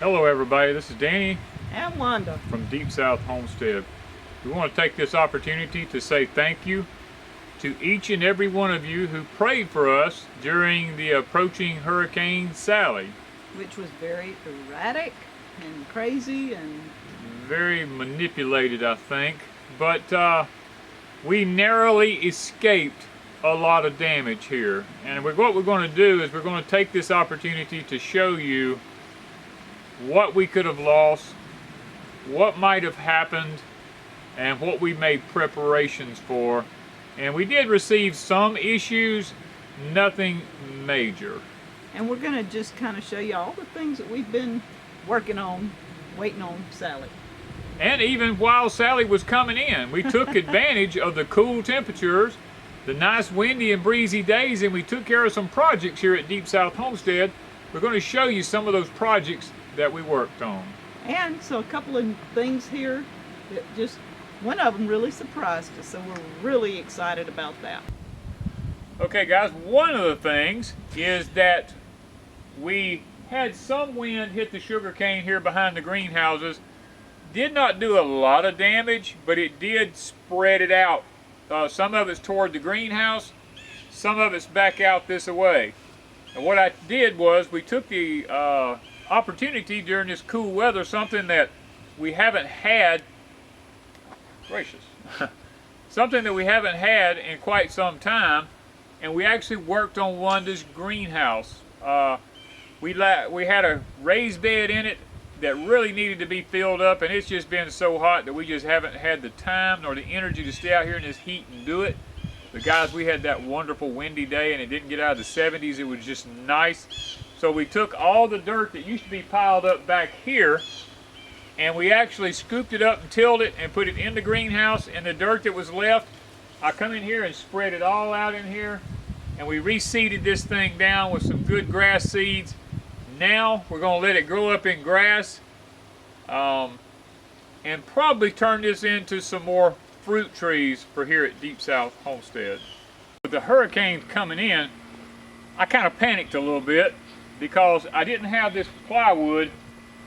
Hello everybody, this is Danny and Wanda from Deep South Homestead. We want to take this opportunity to say thank you to each and every one of you who prayed for us during the approaching Hurricane Sally. Which was very erratic and crazy and very manipulated, I think, but we narrowly escaped a lot of damage here. And what we're going to do is we're going to take this opportunity to show you what we could have lost, what might have happened, and what we made preparations for. And we did receive some issues, nothing major. And we're going to just kind of show you all the things that we've been working on, waiting on Sally. And even while Sally was coming in, we took advantage of the cool temperatures, the nice windy and breezy days, and we took care of some projects here at Deep South Homestead. We're going to show you some of those projects that we worked on. And so a couple of things here that just, one of them really surprised us, so we're really excited about that. Okay guys, one of the things is that we had some wind hit the sugar cane here behind the greenhouses. Did not do a lot of damage, but it did spread it out. Some of it's toward the greenhouse, some of it's back out this way. And what I did was we took the opportunity during this cool weather, something that we haven't had, something that we haven't had in quite some time, and we actually worked on Wanda's greenhouse. We had a raised bed in it that really needed to be filled up, and it's just been so hot that we just haven't had the time nor the energy to stay out here in this heat and do it. But guys, we had that wonderful windy day and it didn't get out of the 70s. It was just nice. So we took all the dirt that used to be piled up back here and we actually scooped it up and tilled it and put it in the greenhouse, and the dirt that was left, I come in here and spread it all out in here, and we reseeded this thing down with some good grass seeds. Now we're going to let it grow up in grass and probably turn this into some more fruit trees for here at Deep South Homestead. With the hurricanes coming in, I kind of panicked a little bit because I didn't have this plywood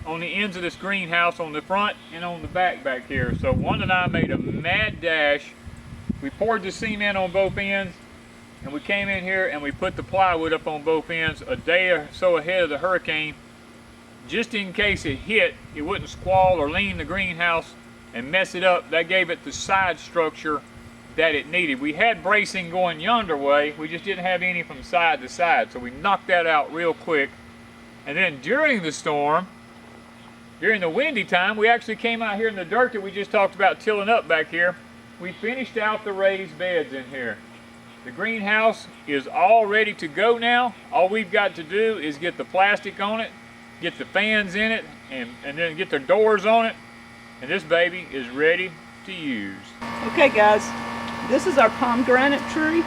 on the ends of this greenhouse on the front and on the back here. So Wanda and I made a mad dash. We poured the cement on both ends, and we came in here and we put the plywood up on both ends a day or so ahead of the hurricane, just in case it hit, it wouldn't squall or lean the greenhouse and mess it up. That gave it the side structure that it needed. We had bracing going yonder way, we just didn't have any from side to side, so we knocked that out real quick. And then during the storm, during the windy time, we actually came out here in the dirt that we just talked about tilling up back here. We finished out the raised beds in here. The greenhouse is all ready to go now. All we've got to do is get the plastic on it, get the fans in it, and then get the doors on it, and this baby is ready to use. Okay guys, this is our pomegranate tree.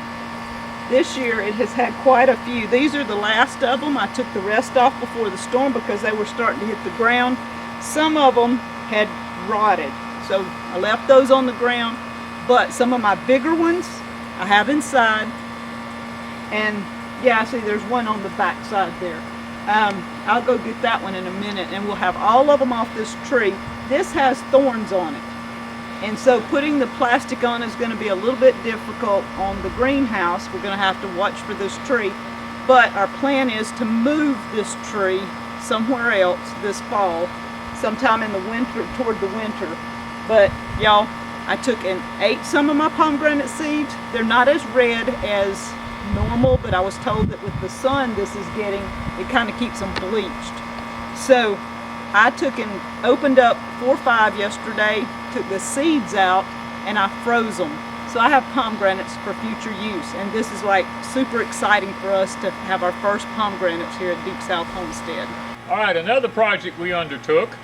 This year it has had quite a few. These are the last of them. I took the rest off before the storm because they were starting to hit the ground. Some of them had rotted, so I left those on the ground, but some of my bigger ones I have inside. And yeah, see there's one on the back side there. I'll go get that one in a minute, and we'll have all of them off this tree. This has thorns on it, and so putting the plastic on is going to be a little bit difficult on the greenhouse. We're going to have to watch for this tree, but our plan is to move this tree somewhere else this fall, sometime in the winter, toward the winter. But y'all, I took and ate some of my pomegranate seeds. They're not as red as normal, but I was told that with the sun this is getting, it kind of keeps them bleached. So I took and opened up 4 or 5 yesterday, took the seeds out, and I froze them. So I have pomegranates for future use, and this is like super exciting for us to have our first pomegranates here at Deep South Homestead. All right, another project we undertook.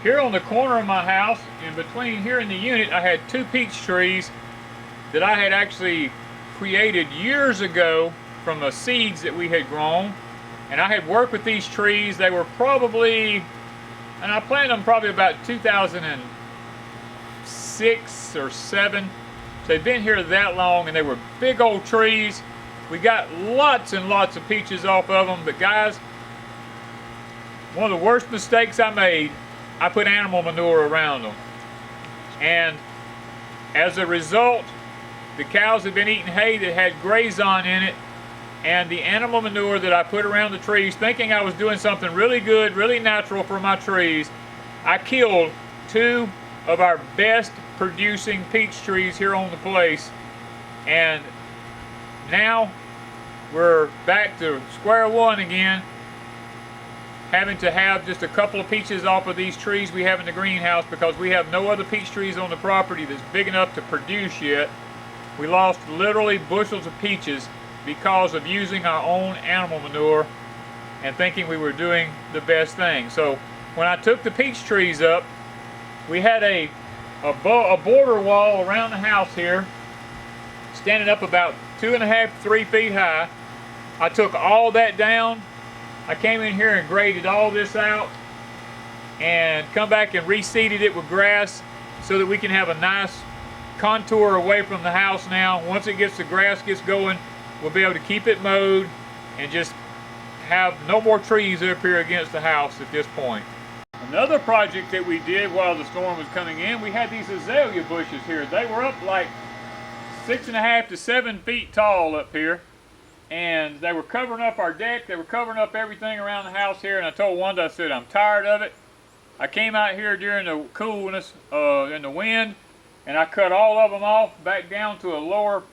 Here on the corner of my house, in between here in the unit, I had 2 peach trees that I had actually created years ago from the seeds that we had grown. And I had worked with these trees. They were probably, and I planted them probably about 2006 or 7. So they've been here that long, and they were big old trees. We got lots and lots of peaches off of them, but guys, one of the worst mistakes I made, I put animal manure around them. And as a result, the cows have been eating hay that had grazon in it, and the animal manure that I put around the trees, thinking I was doing something really good, really natural for my trees, I killed 2 of our best producing peach trees here on the place. And now we're back to square one again, having to have just a couple of peaches off of these trees we have in the greenhouse because we have no other peach trees on the property that's big enough to produce yet. We lost literally bushels of peaches because of using our own animal manure and thinking we were doing the best thing. So when I took the peach trees up, we had a border wall around the house here, standing up about 2.5 to 3 feet high. I took all that down. I came in here and graded all this out and come back and reseeded it with grass so that we can have a nice contour away from the house now. Once the grass gets going, we'll be able to keep it mowed and just have no more trees up here against the house at this point. Another project that we did while the storm was coming in, we had these azalea bushes here. They were up like 6.5 to 7 feet tall up here, and they were covering up our deck. They were covering up everything around the house here, and I told Wanda, I said, I'm tired of it. I came out here during the coolness in the wind, and I cut all of them off back down to a lower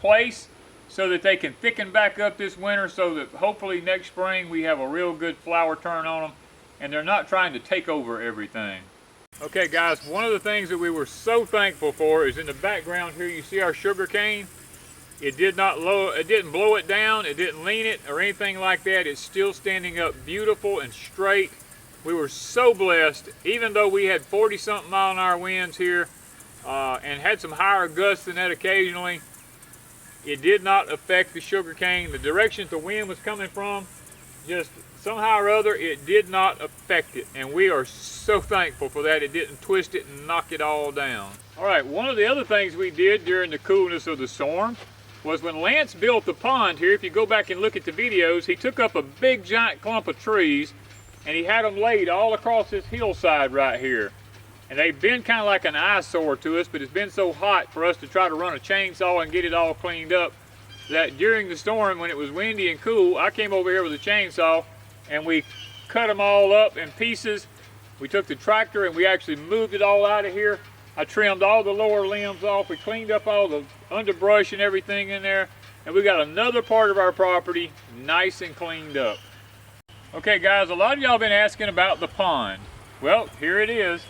place so that they can thicken back up this winter, so that hopefully next spring we have a real good flower turn on them and they're not trying to take over everything. Okay guys, one of the things that we were so thankful for is in the background here you see our sugar cane. It didn't blow it down, it didn't lean it or anything like that. It's still standing up beautiful and straight. We were so blessed, even though we had 40-something mile-an-hour winds here and had some higher gusts than that occasionally. It did not affect the sugar cane. The direction the wind was coming from, just somehow or other, it did not affect it. And we are so thankful for that. It didn't twist it and knock it all down. All right, one of the other things we did during the coolness of the storm was when Lance built the pond here, if you go back and look at the videos, he took up a big giant clump of trees and he had them laid all across this hillside right here. And they've been kind of like an eyesore to us, but it's been so hot for us to try to run a chainsaw and get it all cleaned up that during the storm, when it was windy and cool, I came over here with a chainsaw and we cut them all up in pieces. We took the tractor and we actually moved it all out of here. I trimmed all the lower limbs off. We cleaned up all the underbrush and everything in there. And we got another part of our property nice and cleaned up. Okay guys, a lot of y'all been asking about the pond. Well, here it is.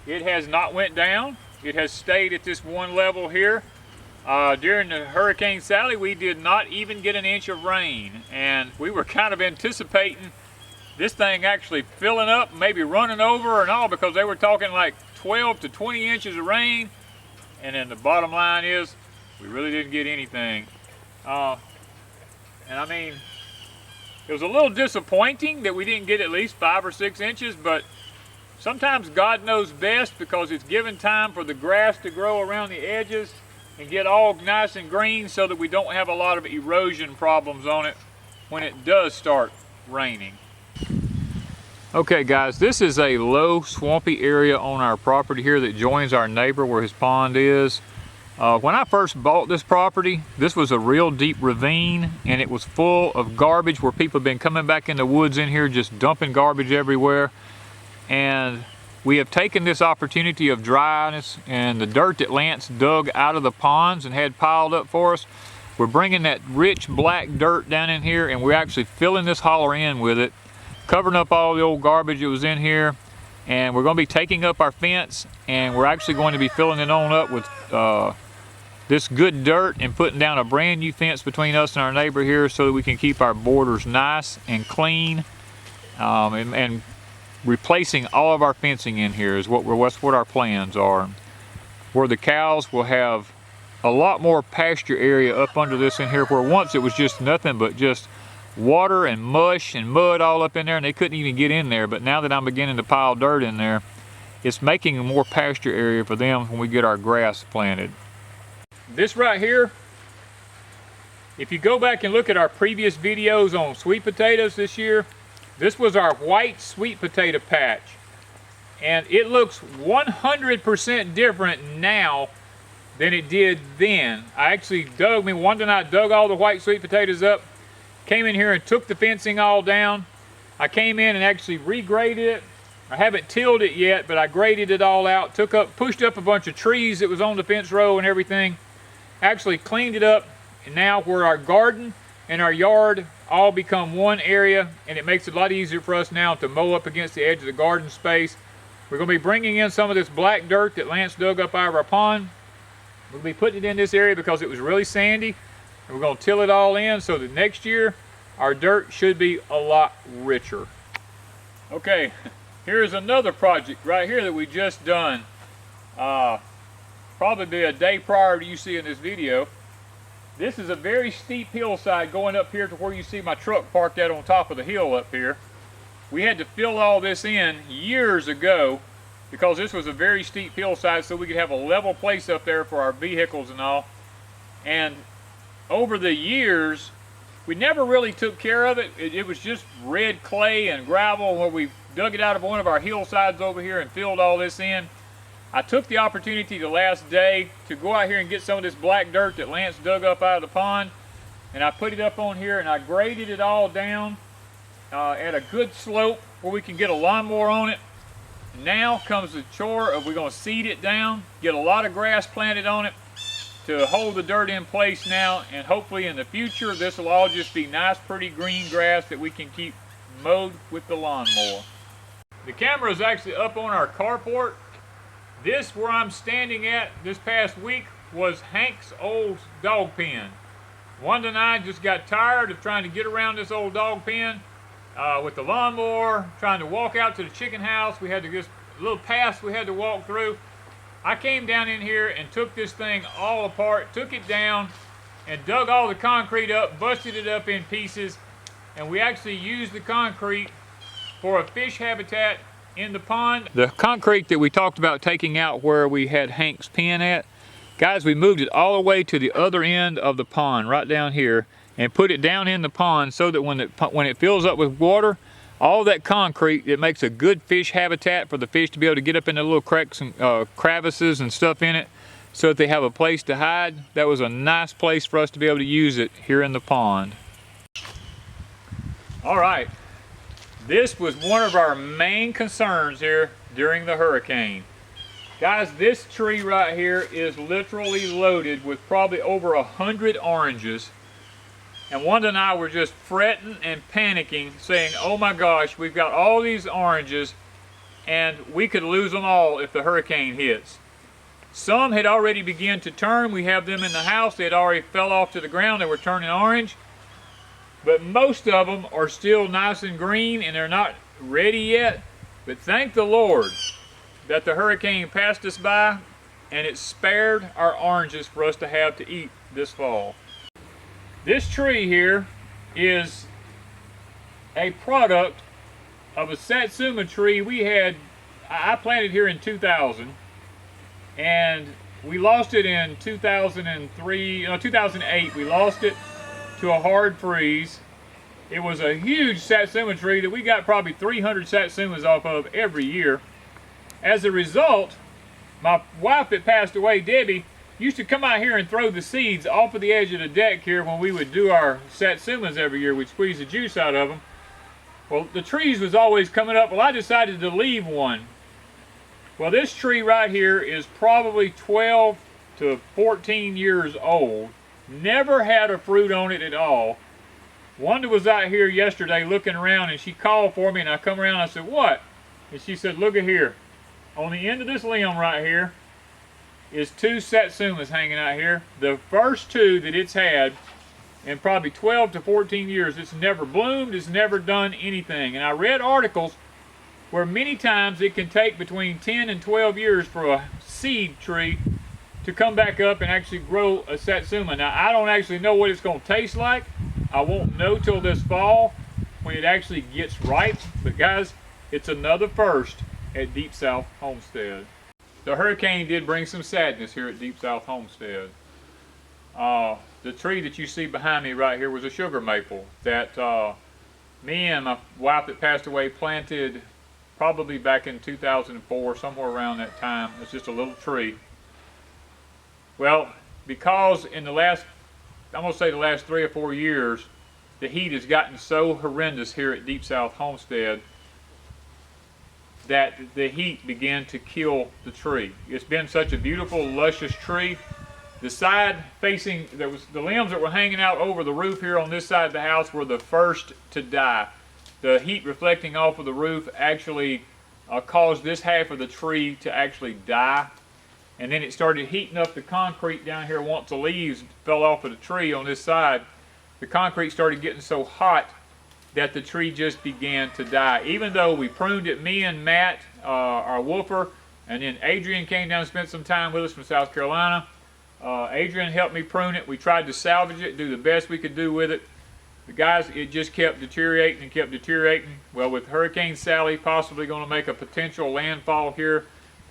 It has not went down. It has stayed at this one level here. During the Hurricane Sally, we did not even get an inch of rain. And we were kind of anticipating this thing actually filling up, maybe running over and all, because they were talking like 12 to 20 inches of rain. And then the bottom line is, we really didn't get anything. And I mean, it was a little disappointing that we didn't get at least 5 or 6 inches, but sometimes God knows best, because it's given time for the grass to grow around the edges and get all nice and green so that we don't have a lot of erosion problems on it when it does start raining. Okay guys, this is a low swampy area on our property here that joins our neighbor where his pond is. When I first bought this property, this was a real deep ravine and it was full of garbage where people have been coming back in the woods in here just dumping garbage everywhere. And we have taken this opportunity of dryness and the dirt that Lance dug out of the ponds and had piled up for us. We're bringing that rich black dirt down in here and we're actually filling this holler in with it, covering up all the old garbage that was in here. And we're going to be taking up our fence and we're actually going to be filling it on up with this good dirt and putting down a brand new fence between us and our neighbor here so that we can keep our borders nice and clean. And replacing all of our fencing in here is what our plans are. Where the cows will have a lot more pasture area up under this in here, where once it was just nothing but just water and mush and mud all up in there and they couldn't even get in there. But now that I'm beginning to pile dirt in there, it's making a more pasture area for them when we get our grass planted. This right here, if you go back and look at our previous videos on sweet potatoes this year, This was our white sweet potato patch. And it looks 100% different now than it did then. I actually one night dug all the white sweet potatoes up, came in here and took the fencing all down. I came in and actually regraded it. I haven't tilled it yet, but I graded it all out, pushed up a bunch of trees that was on the fence row and everything, actually cleaned it up, and now where our garden and our yard all become one area, and it makes it a lot easier for us now to mow up against the edge of the garden space. We're going to be bringing in some of this black dirt that Lance dug up out of our pond. We'll be putting it in this area because it was really sandy, and we're going to till it all in so that next year our dirt should be a lot richer. Okay, here's another project right here that we just done. Probably a day prior to you seeing this video. This is a very steep hillside going up here to where you see my truck parked out on top of the hill up here. We had to fill all this in years ago because this was a very steep hillside so we could have a level place up there for our vehicles and all. And over the years, we never really took care of it. It was just red clay and gravel where we dug it out of one of our hillsides over here and filled all this in. I took the opportunity the last day to go out here and get some of this black dirt that Lance dug up out of the pond, and I put it up on here and I graded it all down at a good slope where we can get a lawnmower on it. Now comes the chore of we're going to seed it down, get a lot of grass planted on it to hold the dirt in place now, and hopefully in the future this will all just be nice pretty green grass that we can keep mowed with the lawnmower. The camera is actually up on our carport. This where I'm standing at this past week was Hank's old dog pen. Wanda and I just got tired of trying to get around this old dog pen with the lawnmower, trying to walk out to the chicken house. We had to just a little path we had to walk through. I came down in here and took this thing all apart, took it down and dug all the concrete up, busted it up in pieces, and we actually used the concrete for a fish habitat in the pond. The concrete that we talked about taking out where we had Hank's pen at, guys, we moved it all the way to the other end of the pond, right down here, and put it down in the pond so that when it fills up with water, all that concrete, it makes a good fish habitat for the fish to be able to get up in the little cracks and crevices and stuff in it so that they have a place to hide. That was a nice place for us to be able to use it here in the pond. All right. This was one of our main concerns here during the hurricane. Guys, this tree right here is literally loaded with probably over 100 oranges. And Wanda and I were just fretting and panicking, saying, oh my gosh, we've got all these oranges and we could lose them all if the hurricane hits. Some had already begun to turn. We have them in the house. They had already fell off to the ground. They were turning orange. But most of them are still nice and green and they're not ready yet. But thank the Lord that the hurricane passed us by and it spared our oranges for us to have to eat this fall. This tree here is a product of a Satsuma tree I planted here in 2000, and we lost it in 2008. We lost it to a hard freeze. It was a huge Satsuma tree that we got probably 300 Satsumas off of every year. As a result, my wife that passed away, Debbie, used to come out here and throw the seeds off of the edge of the deck here when we would do our Satsumas every year. We'd squeeze the juice out of them. Well, the trees was always coming up. Well, I decided to leave one. Well, this tree right here is probably 12 to 14 years old. Never had a fruit on it at all. Wanda was out here yesterday looking around and she called for me and I come around and I said, what? And she said, look at here. On the end of this limb right here is 2 Satsumas hanging out here. The first 2 that it's had in probably 12 to 14 years. It's never bloomed, it's never done anything. And I read articles where many times it can take between 10 and 12 years for a seed tree to come back up and actually grow a Satsuma. Now, I don't actually know what it's going to taste like. I won't know till this fall when it actually gets ripe. But guys, it's another first at Deep South Homestead. The hurricane did bring some sadness here at Deep South Homestead. The tree that you see behind me right here was a sugar maple that me and my wife that passed away planted probably back in 2004, somewhere around that time. It's just a little tree. Well, because in the last, I'm going to say the last 3 or 4 years, the heat has gotten so horrendous here at Deep South Homestead that the heat began to kill the tree. It's been such a beautiful, luscious tree. The side facing, the limbs that were hanging out over the roof here on this side of the house were the first to die. The heat reflecting off of the roof actually caused this half of the tree to actually die. And then it started heating up the concrete down here once the leaves fell off of the tree on this side. The concrete started getting so hot that the tree just began to die. Even though we pruned it, me and Matt, our woofer, and then Adrian came down and spent some time with us from South Carolina. Adrian helped me prune it. We tried to salvage it, do the best we could do with it. The guys, it just kept deteriorating and kept deteriorating. Well, with Hurricane Sally possibly going to make a potential landfall here,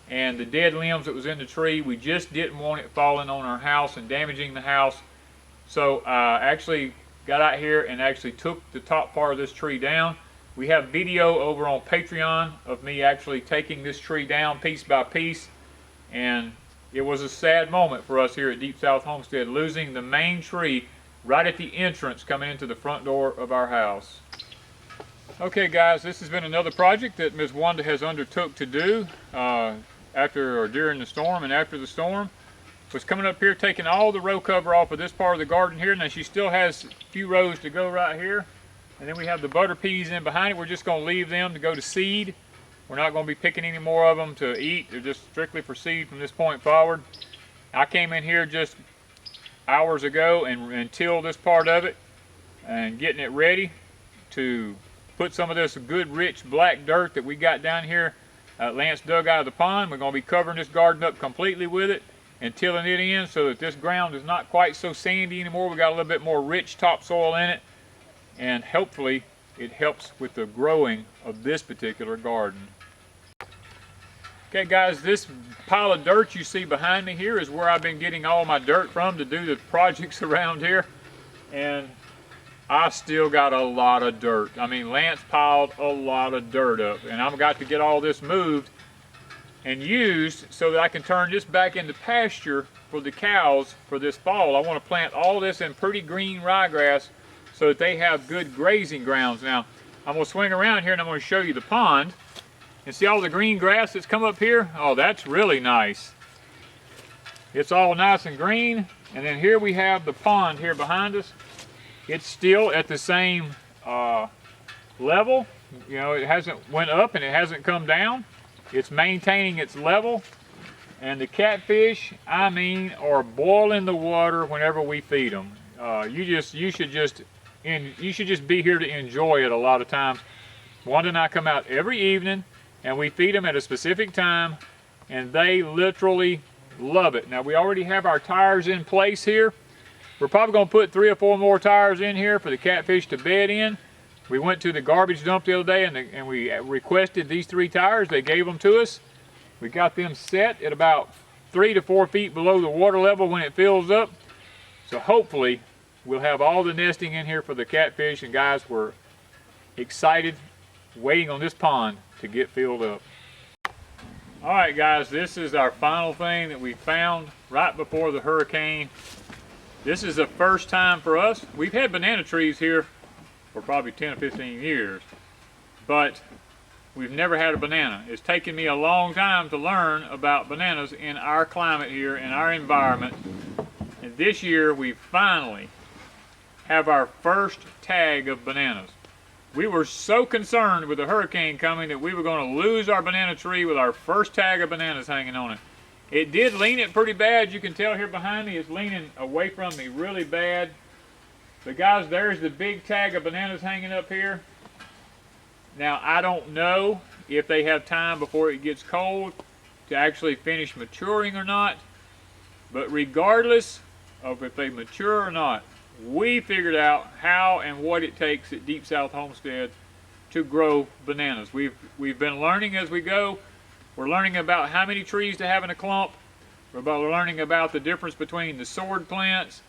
and the dead limbs that was in the tree, we just didn't want it falling on our house and damaging the house. So I actually got out here and actually took the top part of this tree down. We have video over on Patreon of me actually taking this tree down piece by piece, and it was a sad moment for us here at Deep South Homestead, losing the main tree right at the entrance coming into the front door of our house. Okay guys, this has been another project that Ms. Wanda has undertook to do after or during the storm and after the storm. Was coming up here, taking all the row cover off of this part of the garden here. Now she still has a few rows to go right here. And then we have the butter peas in behind it. We're just going to leave them to go to seed. We're not going to be picking any more of them to eat. They're just strictly for seed from this point forward. I came in here just hours ago and tilled this part of it and getting it ready to put some of this good rich black dirt that we got down here Lance dug out of the pond. We're going to be covering this garden up completely with it and tilling it in so that this ground is not quite so sandy anymore. We got a little bit more rich topsoil in it, and hopefully it helps with the growing of this particular garden. Okay guys, this pile of dirt you see behind me here is where I've been getting all my dirt from to do the projects around here, and I still got a lot of dirt. I mean, Lance piled a lot of dirt up, and I've got to get all this moved and used so that I can turn this back into pasture for the cows for this fall. I want to plant all this in pretty green ryegrass so that they have good grazing grounds. Now, I'm going to swing around here and I'm going to show you the pond. And see all the green grass that's come up here? Oh, that's really nice. It's all nice and green. And then here we have the pond here behind us. It's still at the same level. You know, it hasn't went up and it hasn't come down. It's maintaining its level. And the catfish, I mean, are boiling the water whenever we feed them. You should just be here to enjoy it a lot of times. Wanda and I come out every evening and we feed them at a specific time, and they literally love it. Now, we already have our tires in place here. We're probably going to put 3 or 4 more tires in here for the catfish to bed in. We went to the garbage dump the other day and we requested these 3 tires. They gave them to us. We got them set at about 3 to 4 feet below the water level when it fills up. So hopefully we'll have all the nesting in here for the catfish, and guys, we're excited waiting on this pond to get filled up. All right guys, this is our final thing that we found right before the hurricane. This is the first time for us. We've had banana trees here for probably 10 or 15 years, but we've never had a banana. It's taken me a long time to learn about bananas in our climate here, in our environment. And this year we finally have our first tag of bananas. We were so concerned with the hurricane coming that we were going to lose our banana tree with our first tag of bananas hanging on it. It did lean it pretty bad. You can tell here behind me it's leaning away from me really bad. But guys, there's the big tag of bananas hanging up here. Now, I don't know if they have time before it gets cold to actually finish maturing or not. But regardless of if they mature or not, we figured out how and what it takes at Deep South Homestead to grow bananas. We've been learning as we go. We're learning about how many trees to have in a clump. We're learning about the difference between the sword plants,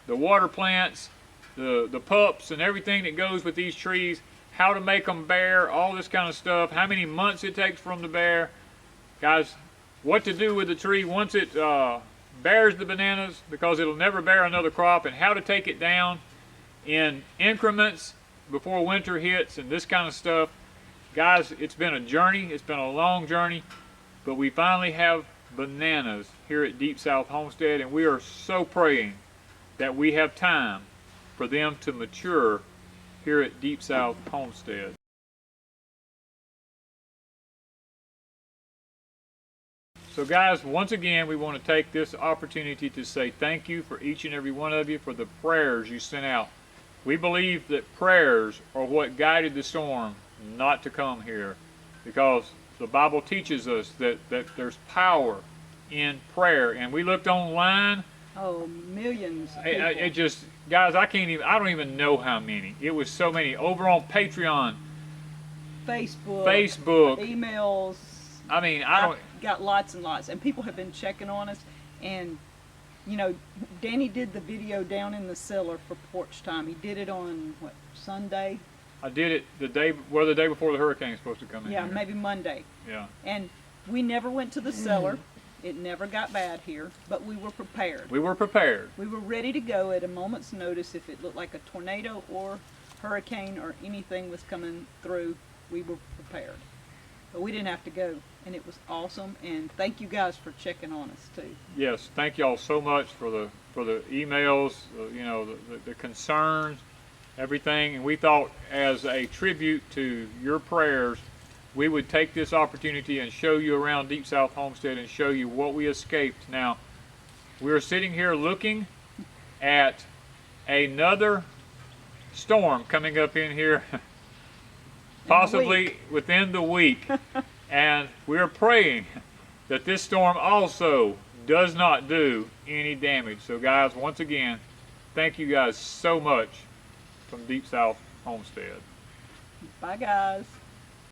the water plants, the pups, and everything that goes with these trees. how to make them bear, all this kind of stuff, how many months it takes for them to bear. Guys, what to do with the tree once it bears the bananas, because it'll never bear another crop, and how to take it down in increments before winter hits and this kind of stuff. Guys, it's been a journey. It's been a long journey, but we finally have bananas here at Deep South Homestead, and we are so praying that we have time for them to mature here at Deep South Homestead. So guys, once again, we want to take this opportunity to say thank you for each and every one of you for the prayers you sent out. We believe that prayers are what guided the storm not to come here, because the Bible teaches us that there's power in prayer. And we looked online. Oh, millions of It just, guys, I don't even know how many. It was so many. Over on Patreon, Facebook, emails. I mean, got lots and lots, and people have been checking on us. And you know, Danny did the video down in the cellar for Porch Time. He did it on what, Sunday? I did it the day before the hurricane was supposed to come in. Yeah, here. maybe Monday. Yeah. And we never went to the cellar. It never got bad here, but we were prepared. We were prepared. We were ready to go at a moment's notice if it looked like a tornado or hurricane or anything was coming through. We were prepared. But we didn't have to go, and it was awesome. And thank you guys for checking on us too. Yes, thank y'all so much for the emails, you know, the concerns, everything. And we thought, as a tribute to your prayers, we would take this opportunity and show you around Deep South Homestead and show you what we escaped. Now, we're sitting here looking at another storm coming up in here, possibly within the week. And we're praying that this storm also does not do any damage. So guys, once again, thank you guys so much from Deep South Homestead. Bye guys.